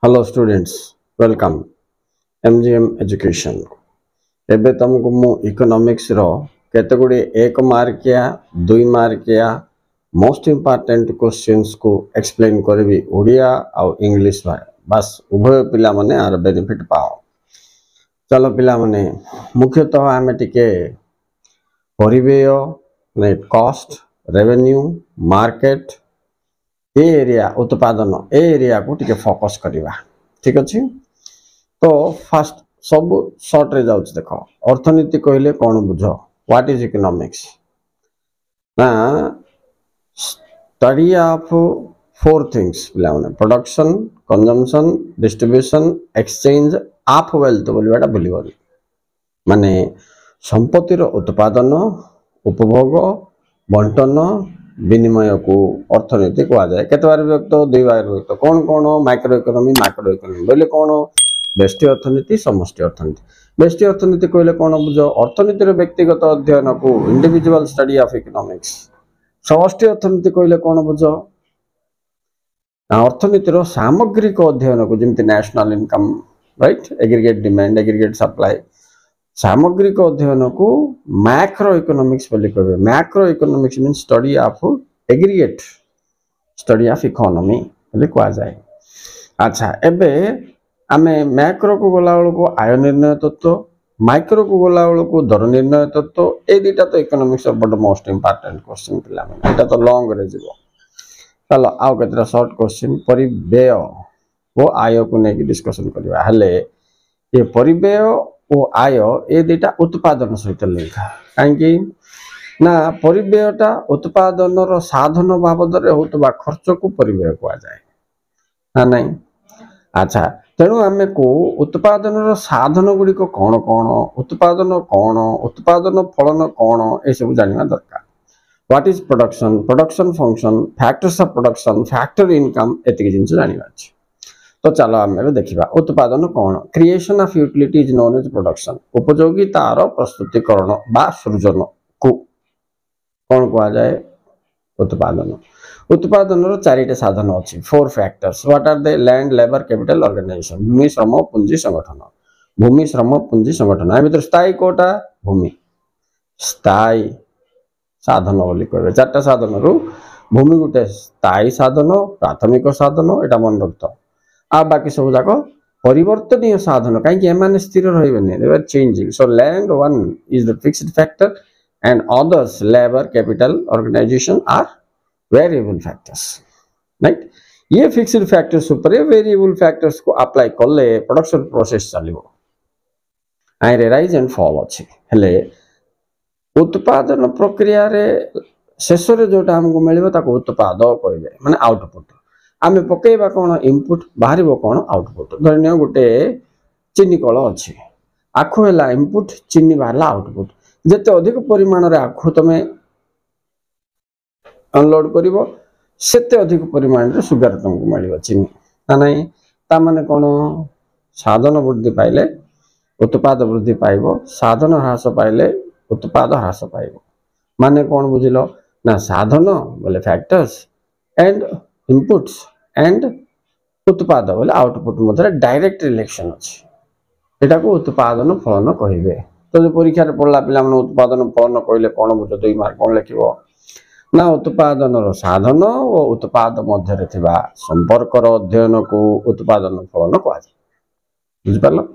Hello students welcome MGM education एबे तुमको मु इकोनॉमिक्स रो केते गुडी 1 मार्किया 2 मार्किया मोस्ट इंपोर्टेंट क्वेश्चंस को एक्सप्लेन करबी ओडिया और इंग्लिश भाई बस उभय पिला माने आर बेनिफिट पाओ। चलो पिला माने मुख्यतः आमे टिके परिवेय ने कॉस्ट रेवेन्यू मार्केट ए एरिया उत्पादन ए एरिया को टिके फोकस करवा ठीक अच्छे। तो फास्ट सब शॉर्ट रे जाउछ देखो अर्थनीति कहले कौन बुझ व्हाट इज इकोनॉमिक्स ना study of four things production consumption distribution exchange of wealth बोलबाटा भूलिबनी माने संपत्तिर उत्पादन उपभोग बंटन विनिमय को अर्थनीति कह जाए केते बार विभक्त 2 बार विभक्त कौन कौन माइक्रो इकोनॉमी बोले कौन व्यष्टि अर्थनीति समष्टि अर्थनीति व्यष्टि अर्थनीति कहले कौन बुझ अर्थनीतिर व्यक्तिगत अध्ययन को इंडिविजुअल स्टडी ऑफ इकोनॉमिक्स। समष्टि अर्थनीति कहले कौन बुझ अर्थनीतिर सामग्रिक अध्ययन को जमती national income right aggregate demand aggregate supply सामग्रिक अध्ययन को मैक्रो इकोनॉमिक्स बोली कहबे। Macro economics mean study of aggregate study of economy बोली कह जाए। अच्छा एबे आमे मैक्रो को गला को आय निर्णय तत्व माइक्रो को गला को दर निर्णय तत्व ए दुटा तो इकोनॉमिक्स बड़ मोस्ट इंपोर्टेंट क्वेश्चन पिला माने एटा तो लॉन्ग रे जीवो। चलो आउ केतरा शॉर्ट क्वेश्चन परिव्यय वो आय को नेकी डिस्कशन करबा हले ये परिव्यय ओ आय ए दुटा उत्पादन सहित लिंक कहीं ना परिव्ययटा उत्पादन रो साधन बाबद रे होतबा खर्च को परिव्यय कहा जाए ना नहीं। अच्छा तेणु आमे को उत्पादन रो साधन गुडी को कौन कौन उत्पादन फलन कौन ए सब जानवा दरकार। What is production production function factors of production factor income एतिक जिंस जानवा अछि। तो चलो आम देखा उत्पादन कौन creation of utility is known as production उपयोगितार प्रस्तुतिकरण बा सृजन को कौन कह जाए उत्पादन। उत्पादन चारिटे साधन अच्छी four factors what are they land labour capital organisation भूमि श्रम पुंजी संगठन भूमि श्रम पुंजी संगठन आ भर स्थायी कोटा भूमि स्थायी साधन बोली कहे चार्टा साधन रु भूमि गोटे स्थायी साधन प्राथमिक साधन एटा मन रखता आ बाकी सब जाक परिवर्तनीय साधन कहीं एम स्थिर रही changing. So land one is the fixed factor and others labour capital organisation are variable factors right. ये फिक्स्ड फैक्टर्स ऊपर वेरिएबल फैक्टर्स को अप्लाई कले प्रोडक्शन प्रोसेस चलो आई राइज एंड फॉल अच्छे हेले उत्पादन प्रक्रिया रे शेष जोटा हमको मिले उत्पाद कहे माने आउटपुट आमे पकेबा कौन इनपुट बाहर कौन आउटपुट धरनिया गोटे चीनी कल अच्छे आखु है इनपुट चीनी बाहर आउटपुट जिते अधिक परिमाण रे आखु तमे अनलोड करिवो सेते अधिक परिमाण रे सुगर तुमको मिलिबो चीनी ना नहीं ता माने कौन साधन वृद्धि पाइले उत्पाद वृद्धि पाइबो साधन ह्रास पाइले उत्पाद ह्रास पाइबो माने कौन बुझिलो ना साधन बोले फैक्टर्स एंड इनपुट्स एंड उत्पाद बोले आउटपुट मध्य डायरेक्ट रिलेशन अच्छी एटा को उत्पादन फलन कहे। तो जो परीक्षा पढ़ला पिला माने उत्पादन फलन कहले कौन बुझ 2 मार्क कौन लिखिबो ना उत्पादन रो साधन और उत्पाद मध्य रे थिबा संपर्क रो अध्ययन को उत्पादन फलन कहा जाय बुझ पारलो।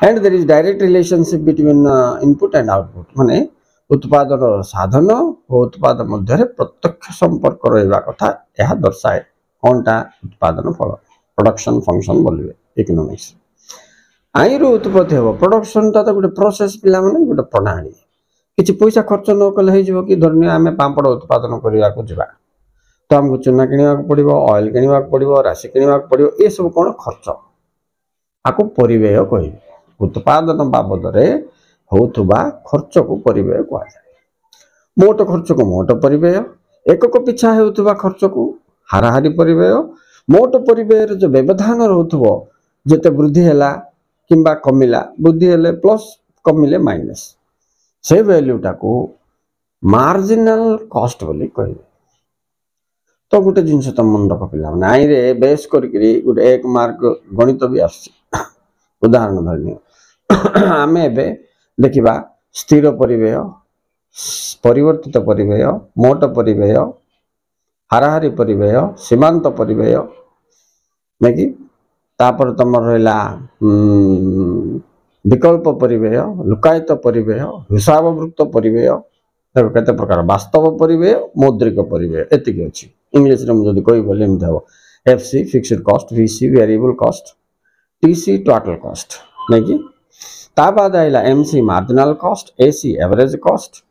And there is direct relationship between input and output माने उत्पादन साधन और उत्पाद मध्य प्रत्यक्ष संपर्क रहा कथा यह दर्शाए कौनटा उत्पादन फल प्रोडक्शन फंक्शन बोलिए इकोनॉमिक्स आई रु उत्पत्ति हम प्रोडक्शन टा तो गोटे प्रोसेस पिला माने गोटे प्रणाली किसी पैसा खर्च न कले हो कि धरनी आम पापड़ उत्पादन करने को जावा तो आमको चूना किणवा पड़ो ऑयल किणवा पड़ो राशि किणवा पड़ो ये सब कौन खर्च आपको परिव्यय कहे उत्पादन बाबद होतुबा खर्च को परिव्यय कह जाए। मोट खर्च को मोट परिव्यय एकक पिछा होतुबा खर्च को हाराहारी परिव्यय मोट परिव्यय जो व्यवधान रोथबो जते वृद्धि हैला किंबा कमिला वृद्धि हेले प्लस कमिले माइनस से वैल्यूटा को मार्जिनल कॉस्ट बोली कहबे। तो गोटे जिनस तुम मन रख पिला आई रे बेस करके गोटे 1 मार्क गणित भी आस उदाहरण धरनी आम ए देखा स्थिर परिव्यय परिवर्तित परिव्यय मोट परिव्यय हाराहारी परिव्यय सीमांत परिव्यय नहीं तापर तुम रहा विकल्प परिव्यय लुकायित परिव्यय हिसाबवृत्त परिव्यय देखो केते प्रकार वास्तव परिव्यय मौद्रिक परिव्यय एतिक अच्छी इंग्लिश रे मुझे कोई बोले एमती हम FC fixed cost VC variable cost TC total cost नहीं कि ता बाद आइला MC marginal cost AC average cost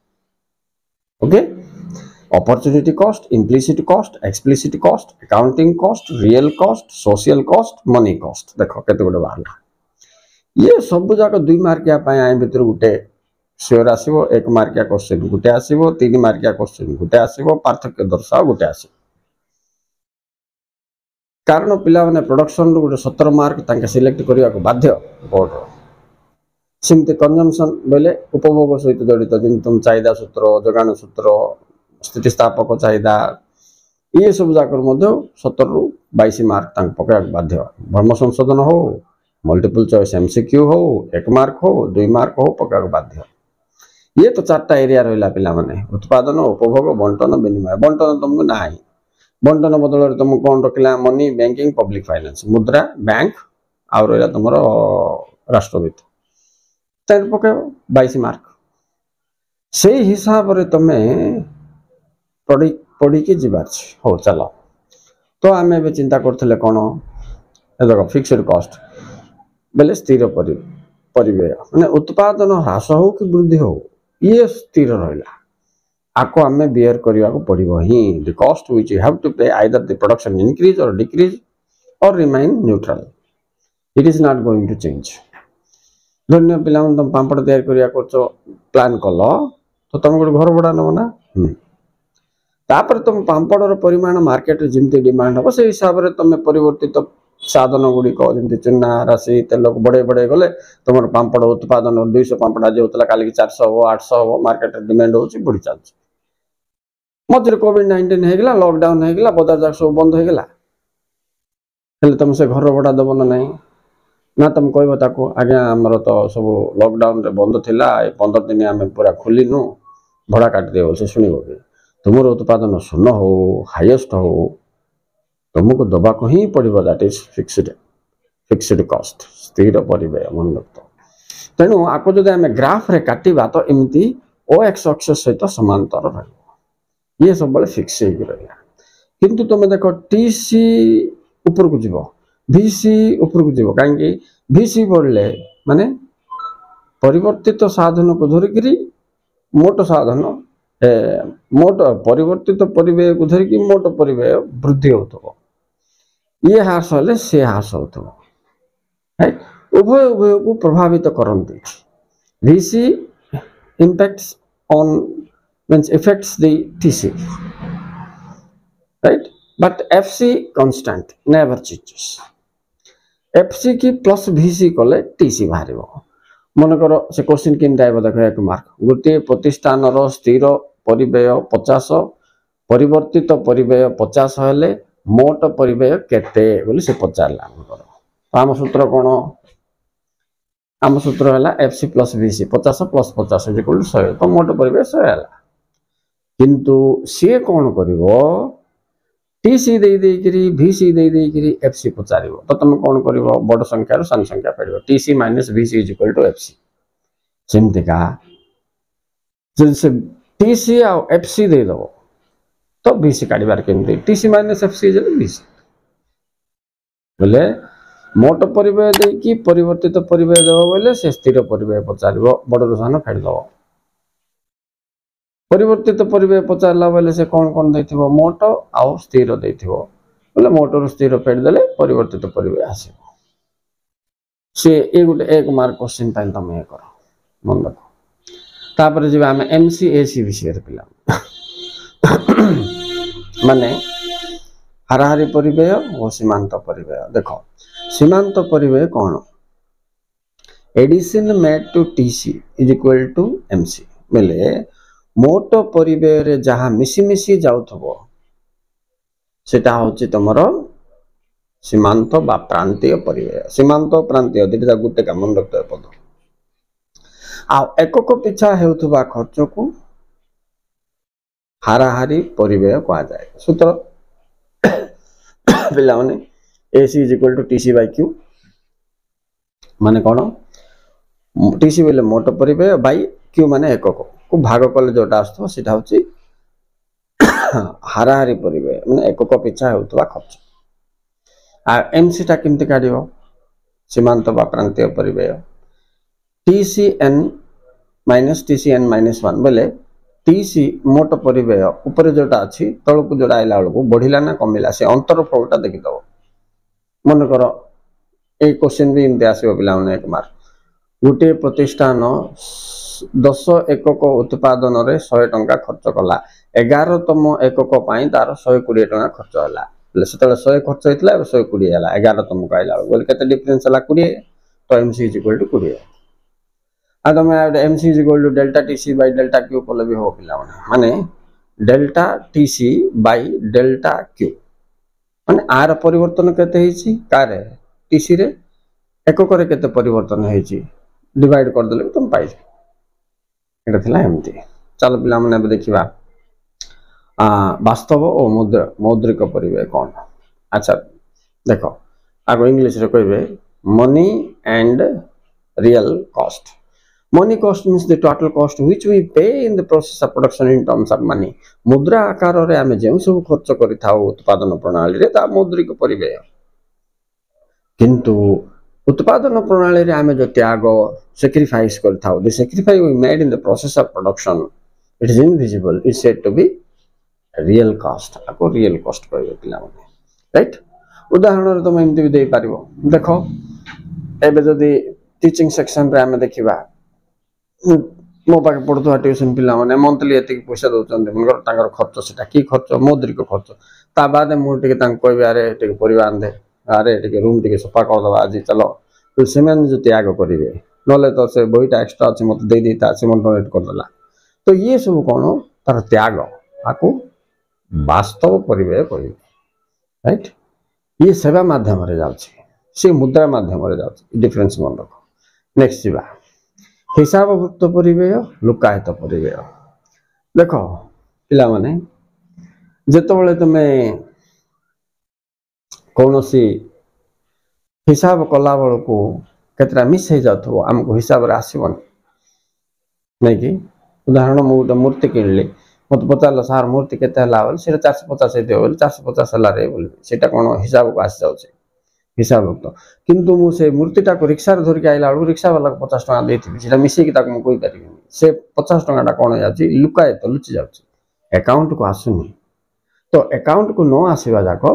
okay opportunity cost implicit cost explicit cost accounting cost real cost social cost money cost देखो केते गोटे बाहरला ये सब जाक 2 मार्किया आई भितर गोटे श्योर आसो 1 मार्किया क्वेश्चन गोटे आसो 3 मार्किया क्वेश्चन गोटे आसो पार्थक्य दर्शाओ गोटे आस कारण पिला माने प्रोडक्शन गोटे 17 मार्क सिलेक्ट करने को बाध्य बोर्ड सेमती कंजम्पशन बोले उपभोग सहित जड़ित जमी तुम चाहिदा सूत्र जोगाण सूत्र स्थितिस्थापक चाहिदा ये सब जाकर 17 रु 22 मार्क पकड़ा बाध्य भ्रम संशोधन हो मल्टीपल चॉइस एमसीक्यू हो 1 मार्क हो 2 मार्क हो पकड़ा बाध्य ये तो 4टा एरिया रहा पिला माने उत्पादन उपभोग बंटन विनिमय बंटन तुमको ना बंटन बदल तुम कौन रखला मनी बैंकिंग पब्लिक फाइनेंस मुद्रा बैंक आ रहा तुम राष्ट्रवित्त पक 22 मार्क से हिसाब रे तुम पढ़ी की जीवार हो चलो तो आम ए चिंता करते कौन देखो फिक्स्ड कॉस्ट बेले स्थिर परिव्यय माने उत्पादन ह्रास हो कि वृद्धि हो ये स्थिर रहा आपको आम बियर करने को पड़ो ही the cost which you have to pay either the production increase और डिक्रीज और remain neutral it is not going to change धन्य पिला तुम पापड़ तैयार करिया प्लान कल तो तुम गोटे घर भड़ा नब ना तापर तुम पापड़ परिमाण मार्केट जमी डिमांड हम से हिसाब से तुम परिवर्तित साधन गुड़िक जमी चूना राशि तेल को बढ़े बढ़े गले तुम पापड़ उत्पादन 200 पापड़ आज होता काली 400 हम 800 हम मार्केट डिमांड हो बढ़ी चलती मझे कोविड-19 होगा लॉकडाउन होगा बजार जाक सब बंद होगा तुम से घर भड़ा दब ना नहीं ना तुम कह आज्ञा आमर तो सब लॉकडाउन रे बंद थिला 15 दिन आम पूरा खोलनु भड़ा काटिदे से शुणव कि तुम उत्पादन शून्य हो हाईएस्ट हो तुमको दबा को ही पड़ो दैट इज फिक्स्ड कॉस्ट स्थिर परिव्यय मन रखता तेणु आपको जो आम ग्राफ रे काटिबा तो एमती ओ एक्स एक्सिस सहित समांतर रही ये सब फिक्स रहा किंतु तुम देख टीसी ऊपर को जीव भीसी ऊपर को जीव कहीं भीसी बढ़ले माने परिवर्तित साधन को धरिकी मोट साधन मोट परिवर्तित परिव्यय को धरिकी मोट परिव्यय वृद्धि हो ये ह्रास हेले से ह्रास हो उभय उभय को प्रभावित करती VC impacts on means affects the TC, right? But FC constant never changes. FC की प्लस VC कले TC बाहर मन कर से क्वेश्चन केमती आइब देख एक मार्क गोटे प्रतिष्ठान स्थिर परिव्यय 50 परिवर्तित परिव्यय 50 हेले मोट परिव्यय केते बोली से पचारला आम सूत्र कौन आम सूत्र है FC plus VC 50 plus 50 equal 100 तो मोट परिव्यय 100 है किंतु सी कौन करिवो TC दे देकरी VC दे देकरी FC पचारिवो तो तुम कौन करिवो बड़ संख्या रो सान संख्या पड़िवो TC minus VC is equal to FC सेमती का जब से TC आ FC दे दो तो VC काढिबार केमती TC minus FC is VC बोले मोट परिव्यय देकी परिवर्तित परिव्यय देव बोले से स्थिर परिव्यय पचारिवो बड़ रो सान फेड दो परिवर्तित परिव्यय पचारला बेले से कौन कौन देथिबो मोट आउ स्थिर देथिबो बोले मोट रो स्थिर फेड देले परिवर्तित परिव्यय आसीबो से ए गुटे एक मार्क क्वेश्चन पाइन तमे ए करो मन रखो तापर जे हम एमसी एसी विषय रे पिला माने हाराहारी परिव्यय और सीमांत परिव्यय देखो सीमांत परिव्यय कौन addition made to TC is equal to MC बोले मोट परिव्यय रे जहाँ मिसी मिसी जाउथबो सेटा होची तमरो सीमांत बा प्रांतीय परिव्यय सीमांत प्रांतीय दुटा गुटे का मन रखते पद आ एकक पिछा हेउथबा खर्च को हाराहारी परिव्यय कहा जाए सूत्र पिला माने AC = TC/Q माने कोन TC बेले मोट परिव्यय बाई Q माने एकक को भाग कले जोटा आस्तो सेटा होची हाराहारी परिव्यय माने एकक पिछा हेउथबा खर्च आ MC टा किमते काढिबो सीमांत बा प्रांतीय परिव्यय TCN - TCN - 1 बोले TC मोट परिव्यय ऊपर जोटा अछि तळकु जोड़ा आइला बेलकु बढ़िला ना कमिला से अंतरफलटा देखि दबो मन करो ए क्वेश्चन भी इनते आसीबो पिला माने एक मार्क गुटे प्रतिष्ठान 10 एकक उत्पादन रे 100 टंका खर्च कला 11 तम एकक पई तार 120 टंका खर्च होला बोले सेतले 100 खर्च होइतला 120 होला 11 तम काइला बोले केते डिफरेंस होला 20 तो MC = 20 आ तमे MC = delta TC / delta Q कोले भी हो पिला माने डेल्टा TC / डेल्टा Q माने आर परिवर्तन केते हेछि कारे TC रे एकक रे केते परिवर्तन हेछि डिवाइड कर देले तुम पाइ एटा थिला एमती चलो पिला माने अब देखिबा वास्तव और मौद्रिक परिव्यय कौन अच्छा देखो आगो इंग्लिश रे कहबे money and real cost money cost means the total cost which we pay in the process of production in terms of money मुद्रा आकार रे आमे जेउ सब खर्च करि थाउ उत्पादन प्रणाली रे ता मौद्रिक परिव्यय किंतु उत्पादन प्रणाली रे आमे जो त्याग सैक्रिफाइस कर though the sacrifice we made in the process of production it is invisible is said to be real cost आपको रियल कॉस्ट कहबे पिला माने राइट उदाहरण रे तुम एमती भी दे पारिबो देखो एबे जदी टीचिंग सेक्शन रे आमे देखिबा मो पाके पढुवा ट्यूशन पिला माने मंथली एति पैसा दउचन मनकर तांकर खर्च सेटा की खर्च मौद्रिक खर्च ता बाद मु टिके तांक कहबे अरे टिके परिवार आंदे अरे टिके रूम टिके सफा कर दबा आज चलो तो सेमेन जो त्याग करिवे नले तो से बहिटा एक्स्ट्रा अछि मत दे देता से मन डोनेट कर दला तो ये सब कोन तार त्याग आकु वास्तव परिव्यय कहिबे राइट ये सेवा माध्यम रे जाउछि से मुद्रा माध्यम रे जाउछि डिफरेंस मन रखो नेक्स्ट जीवा हिसाबभुक्त परिव्यय लुकायित परिव्यय देखो पिला माने जेतो बेले तमे कोनोसी हिसाब कला बेलको केतरा मिस हे जाथो हमको हिसाब रे आसीबन नै कि उदाहरण मु मूर्ति किनले मत पचाल सार मूर्ति केते हला बोल से 450 हे देबो 450 हला रे बोल सेटा कोन हिसाब को आसी जाउछे हिसाबभुक्त किंतु मु से मूर्तिटा को रिक्शा रे धर के आइला रिक्शा वाला को 50 टका देथि सेटा मिसे कि ताको कोइ पारि से 50 टका टा कोन जाछि लुकाय तो लुचि जाउछि अकाउंट को आसुनी तो अकाउंट को न आसीबा जाको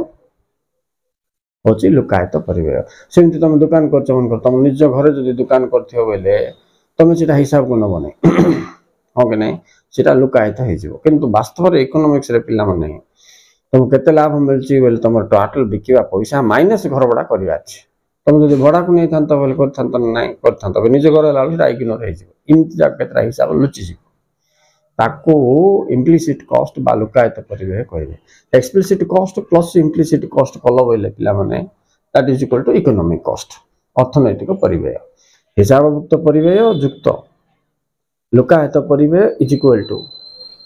होछि लुकायत परिव्यय सेमति तुम दुकान करछ मन कर तुम निज घरे जदी दुकान करथियो बेले तुम सेटा हिसाब को न बने हो के नै सेटा लुकायत हे जिवो किंतु वास्तव रे इकोनॉमिक्स रे पिला माने तुम केते लाभ मिलछि बेले तुम टोटल बिकिबा पैसा माइनस घर भड़ा करबा अछि तुम जदी भड़ा को नै थांत बेले करथांत नै करथांत निज घर लाल सेटा इग्नोर हे जिवो इनति जा केतरा हिसाब लुचि जिवो ताको इम्प्लिसिट कॉस्ट बा लुकायत परिव्यय कहबे explicit cost plus implicit cost कलो बेले पिला माने that is equal to economic cost अर्थनैतिक परिव्यय हिसाबभुक्त परिव्यय युक्त लुकायत परिव्यय इज इक्वल टू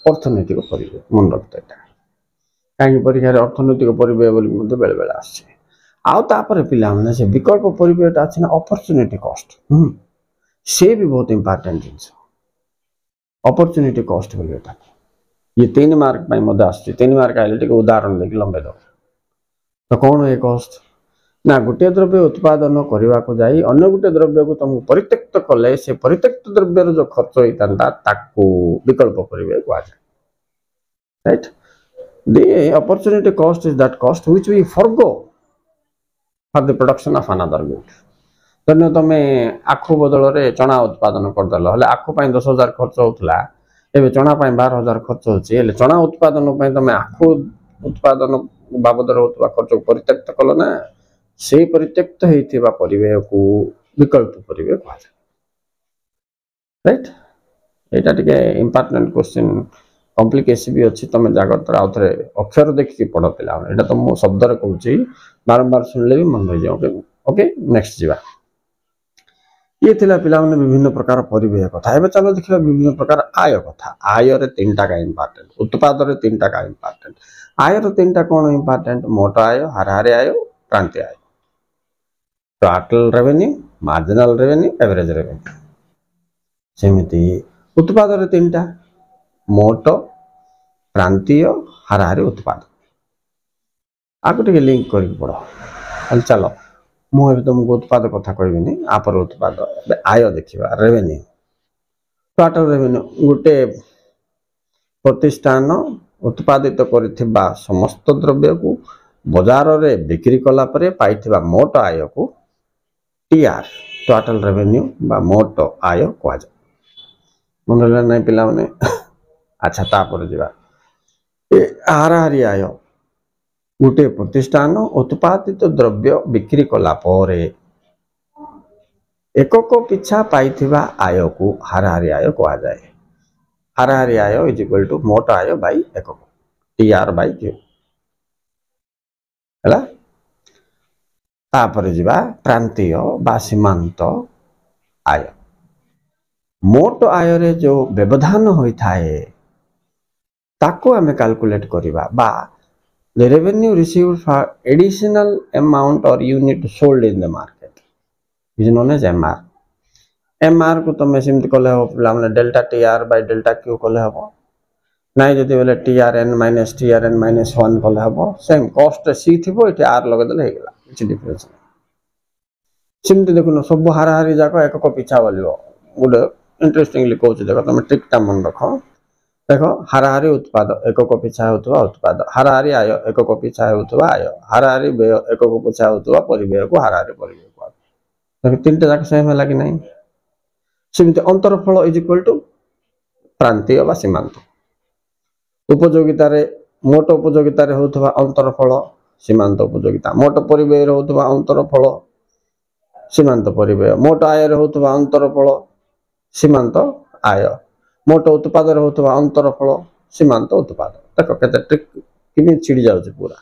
अर्थनैतिक परिव्यय मन रखते एटा काई परीक्षा रे अर्थनैतिक परिव्यय बोली मध्ये बेले बेले आछे आउ तापर पिला माने से विकल्प परिव्ययटा अछि ना अपॉर्चुनिटी कॉस्ट से भी बहुत इंपोर्टेंट जिंस अपॉर्चुनिटी कॉस्ट बोलबेटा ये 3 मार्क पई मध्ये आछे 3 मार्क आइले टिके उदाहरण लेके लंबे दो तो कौन है कॉस्ट ना गोटे द्रव्य उत्पादन करबा को जाई अन्य गोटे द्रव्य को तुम परित्यक्त कले से परित्यक्त द्रव्य रो जो खर्च होइतांता ताको विकल्प परिव्यय को आ जाय right the opportunity cost is that cost which we forgo for the production of another good धन्य तमे आखु बदल रे चना उत्पादन कर दल हले आखु पई 10000 खर्च होतला एबे चना पई 12000 खर्च होची हले चना उत्पादन पई तमे आखु उत्पादन बाबद होतबा खर्च परित्यक्त कलो ना से परित्यक्त हेतिबा परिव्यय को विकल्प परिव्यय कहै राइट एटा टिके इंपोर्टेंट क्वेश्चन कॉम्प्लिकेशन भी अच्छी तुम जागत आउ थे अक्षर देखिए पढ़ पिला एटा तो मो शब्द कहूँ बारंबार शुणिले भी मन रही जाए ओके नेक्स्ट जीवा ये थिला पिला माने विभिन्न प्रकार परिव्यय कथा एबे चलो देखिबा विभिन्न प्रकार आय कथा आय रे तीनटा का इंपोर्टेंट उत्पाद रे तीनटा का इंपोर्टेंट आय रे तीनटा कोन इंपोर्टेंट मोट आय हाराहारी आय क्रांति आय total revenue marginal revenue average revenue सेमिति उत्पाद रे तीनटा मोट क्रांतीय हाराहारी उत्पाद आको टिके लिंक करी पड़ो चलो मुझे तुमको उत्पाद कथा कहबी आपर उत्पाद आय देखा रेवेन्यू टोटल रेवेन्यू गोटे प्रतिष्ठान उत्पादित करिथिबा समस्त द्रव्य को बाजार रे बिक्री कला परे पाइथिबा मोट आय को टीआर टोटल रेवेन्यू बा मोट आय कह जाए मन नहीं पिला माने अच्छा तापर जीवा हाराहारी आय गोटे प्रतिष्ठान उत्पादित द्रव्य बिक्री कला परे एकक पिछा पाइथिबा आय को हाराहारी आय कह जाए हाराहारी आय इज इक्वल टू मोट आय बाय एकक टीआर बाय क्यू हला तापर जीवा प्रांतीय बा सीमांत आय मोट आय रे जो व्यवधान होई थाए ताको हमें कैलकुलेट करिबा बा the revenue received for additional amount or unit sold in the market is known as MR MR को तुम सिमत कले हो पिला माने delta TR by delta Q कले हो नाइ जदि बोले टीआरएन माइनस टीआरएन माइनस 1 कले हो सेम कॉस्ट सी थिबो इटे आर लगे देले हे गेला किछ डिफरेंस सिमत देखुन सब हाराहारी जाको एकक पिछा बोलियो गुड इंटरेस्टिंगली कहूछ देखो तुम ट्रिक टा मन रखो देखो हाराहारी उत्पाद एकक पिछा होतबा उत्पाद हाराहारी आय एकक पिछा होतबा आय हाराहारी व्यय एकक पिछा होतबा परिव्यय को हाराहारी परिव्यय को देखो तीनटा जाक सेम है कि नहीं सेमिति अंतरफल इज इक्वल टू प्रांतीय बा सीमांत उपयोगिता रे मोट उपयोगिता रे होतबा अंतरफल सीमांत उपयोगिता मोट परिव्यय रे होतबा अंतरफल सीमांत परिव्यय मोट आय रे होतबा अंतरफल सीमांत आय मोट उत्पाद होतबा अंतरफल सीमांत उत्पाद देखो केते ट्रिक किमी छिड़ी जाउछ पूरा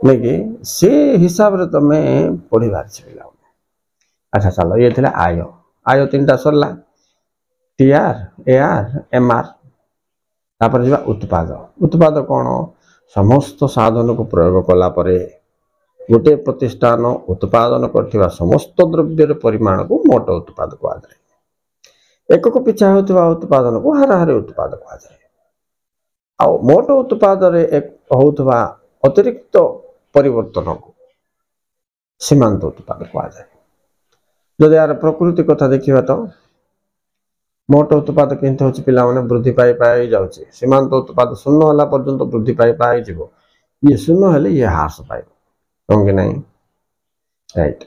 नहीं कि से हिसाब रे तमे पढ़ी बार छिला अच्छा चलो ये थिला आय आय तीनटा सरला टीआर एआर एमआर तापर जिबा उत्पाद उत्पाद कोन समस्त साधन को प्रयोग कला परे गोटे प्रतिष्ठान उत्पादन करथिबा समस्त द्रव्य रे परिमाण को मोट उत्पाद को आदे एकक पिछा होतबा उत्पादन को हाराहारी उत्पाद कहा जाए आ मोट उत्पाद रे एक होतबा अतिरिक्त परिवर्तन को सीमांत उत्पाद कहा जाए जदि यार प्रकृति कथा देखिबा तो मोट उत्पाद किंतु होछि पिला माने वृद्धि पाई पाई जाउछि सीमांत उत्पाद शून्य होला पर्यंत वृद्धि पाई पाई जिवो ये शून्य हेले ये ह्रास पाइबो होंगे नहीं राइट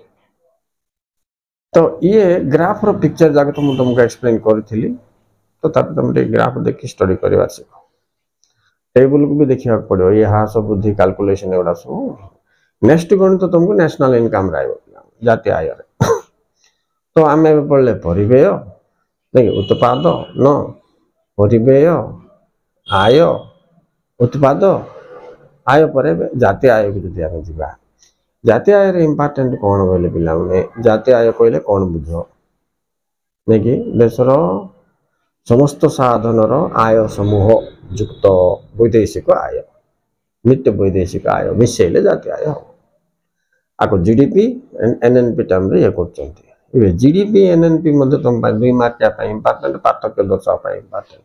तो ये ग्राफ रो पिक्चर जाके तो तुमको एक्सप्लेन करी तो तुम ग्राफ देखी स्टडी करवा सीख टेबल को भी देखा पड़ो ये ह्रास वृद्धि कैलकुलेशन एगुड़ा सब नेक्स्ट गणित तो तुमको नेशनल इनकम जातीय आय तो आम पढ़ले परिव्यय नहीं उत्पाद न परिव्यय आय उत्पाद आय पर जातीय आय को जब आम जा जातीय आय रे इंपोर्टेंट कौन बोले पिला माने जातीय आय कहले कौन बुझ नहीं कि देशर समस्त साधन आय समूह युक्त वैदेशिक आय नित्य वैदेशिक आय मिसेले जातीय आय आको जीडीपी एनएनपी टर्म रे ये करचंती जीडीपी एनएनपी मध्ये तुम 2 मार्क या इंपोर्टेंट पाठक दर्शावा पाई इंपोर्टेंट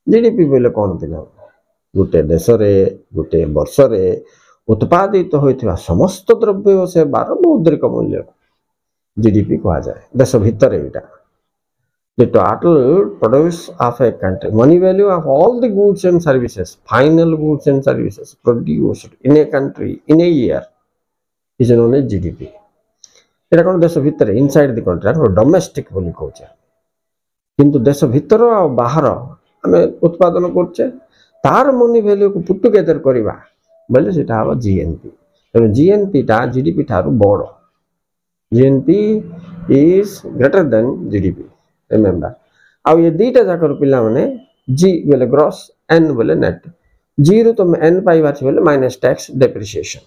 जीडीपी बोले कौन पिला गोटे देश रे गोटे वर्ष रे उत्पादित होइथिबा समस्त द्रव्य और सेवार मौद्रिक मूल्य जीडीपी कहा जाए देश भितर एटा the total produce of a country money value of all the goods and services final goods and services produced in a country in a year is known as GDP एटा कोन देश भितर इनसाइड द कंट्री डोमेस्टिक बोली कहूचे किंतु देश भितर आ बाहर हमें उत्पादन करछे तार मनी वैल्यू को पुट टुगेदर करबा बोले सेटा हवा जीएनपी जीएनपी टा जीडीपी ठारू बड़ GNP is greater than GDP remember आ ये दीटा जाकर पिला माने जी बोले ग्रॉस एन बोले नेट जी रु तुम एन पाइबा छी बोले माइनस टैक्स डेप्रिसिएशन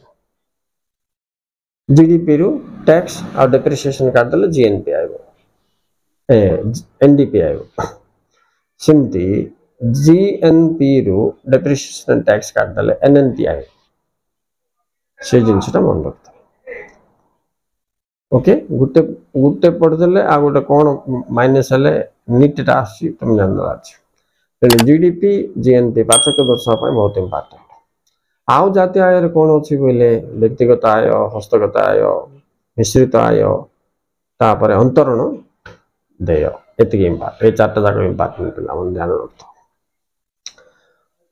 जीडीपी रु टैक्स और डेप्रिसिएशन काट देले जीएनपी आइबो ए एनडीपी आइबो सिमती जीएनपी रु डेप्रिसिएशन टैक्स काट देले एनएनपी आइबो से जिनसटा मन रखता ओके गुटे गुटे पढ़ देले आ गोटे कोन माइनस हले नीटटा आसी तुम जान अछि तेने जीडीपी जीएनपी पार्थक्य दर्शावा ପାଇଁ बहुत इंपोर्टेंट आउ जातीय आय रे कोन अछि बोले व्यक्तिगत आय हस्तगत आय मिश्रित आय तापरे अंतरण देय एतिके इंपोर्टेंट ए चारटा जाक इंपोर्टेंट पिला मन ध्यान रखतो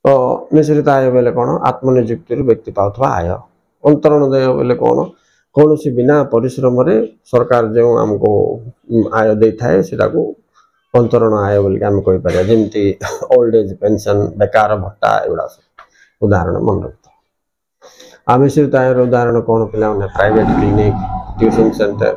तो मिश्रित आय बोले कोन आत्मनियुक्ति रु व्यक्ति पाउथवा आय अंतरण देय बोले कोन कौन सी बिना परिश्रम रे सरकार जो हमको आय दे थाए सेटा को अंतरण आय बोल के हम कहि पारे जेमती ओल्ड एज पेंशन बेकार भत्ता एडा उदाहरण मन रखता आमिश्रित आय उदाहरण कौन पिला प्राइवेट क्लिनिक ट्यूशन सेंटर